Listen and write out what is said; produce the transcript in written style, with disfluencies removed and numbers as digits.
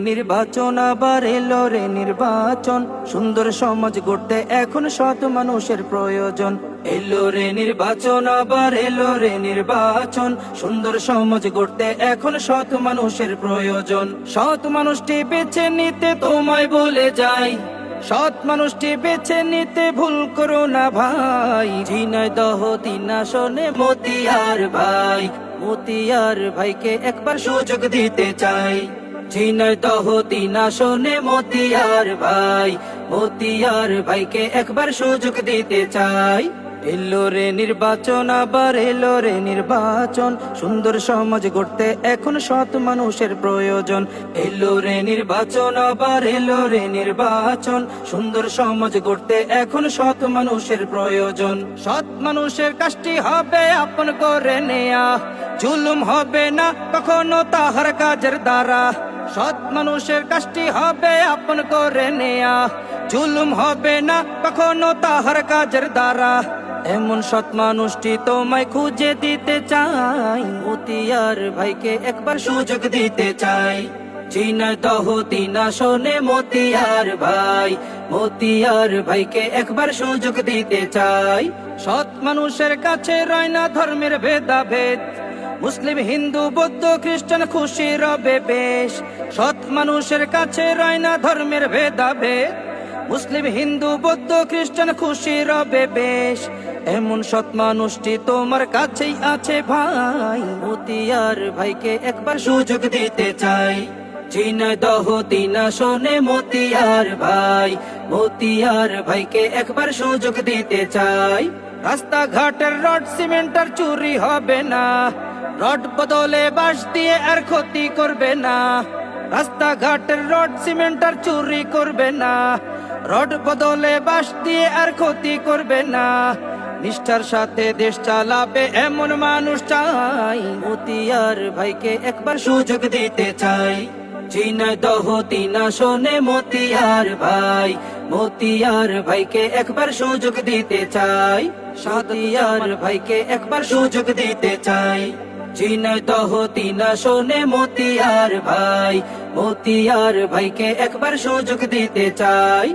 নির্বাচন আবার এলো রে নির্বাচন, সুন্দর সমাজ গড়তে এখন সৎ মানুষের প্রয়োজন। এলো রে নির্বাচন আবার এলো রে নির্বাচন, সুন্দর সমাজ গড়তে এখন সৎ মানুষের প্রয়োজন। সৎ মানুষটি বেছে নিতে তোমায় বলে যাই, সৎ মানুষটি বেছে নিতে ভুল করো না ভাই। ঝিনাইদহ ৩ আসনে মতিয়ার ভাই, মতিয়ার ভাইকে একবার সুযোগ দিতে চাই। ঝিনাইদহ ৩ আসনে মতিয়ার ভাই, মতিয়ার ভাইকে একবার সুযোগ দিতে চাই। এলো রে নির্বাচন আবার এলো রে নির্বাচন, সুন্দর সমাজ গড়তে এখন সৎ মানুষের প্রয়োজন। এলো রে নির্বাচন আবার এলো রে নির্বাচন, সুন্দর সমাজ গড়তে এখন সৎ মানুষের প্রয়োজন। সৎ মানুষের কাজটি হবে আপন করে নেয়া, জুলুম হবে না কখনো তাহার কাজের দ্বারা। সৎ মানুষের কাজটি হবে আপন করে নেয়া, জুলুম হবে না কখনো তাহার কাজের দ্বারা। এমন সৎ মানুষটি তোমায় খুঁজে দিতে চাই, মতিয়ার ভাইকে একবার সুযোগ দিতে চাই। ঝিনাইদহ ৩ আসনে মতিয়ার ভাই, মতিয়ার ভাইকে একবার সুযোগ দিতে চাই। সৎ মানুষের কাছে রয় না ধর্মের ভেদাভেদ, মুসলিম হিন্দু বৌদ্ধ খ্রিস্টান খুশি রবে বেশ। সৎ মানুষের কাছে রয় না ধর্মের ভেদাভেদ, মুসলিম হিন্দু বৌদ্ধ খ্রিস্টান খুশি রবে বেশ। এমন সৎ মানুষটি তোমার কাছেই আছে ভাই, মতিয়ার ভাইকে একবার সুযোগ দিতে চাই। ঝিনাইদহ ৩ আসনে মতিয়ার ভাই, মতিয়ার ভাইকে একবার সুযোগ দিতে চাই। রাস্তাঘাটের রড সিমেন্টার চুরি হবে না, রড বদলে বাঁশ দিয়ে আর ক্ষতি করবে না। রাস্তাঘাটের রড সিমেন্টার চুরি করবে না, রড বদলে বাঁশ দিয়ে আর ক্ষতি করবে না। নিষ্ঠার সাথে দেশ চালাবে এমন মানুষ চাই, মতিয়ার ভাইকে একবার সুযোগ দিতে চাই। ঝিনাইদহ ৩ আসনে মতিয়ার ভাই, মতিয়ার ভাইকে একবার সুযোগ দিতে চাই। মতিয়ার ভাইকে একবার সুযোগ দিতে চাই। ঝিনাইদহ ৩ আসনে মতিয়ার ভাই, মতিয়ার ভাইকে একবার সুযোগ দিতে চাই।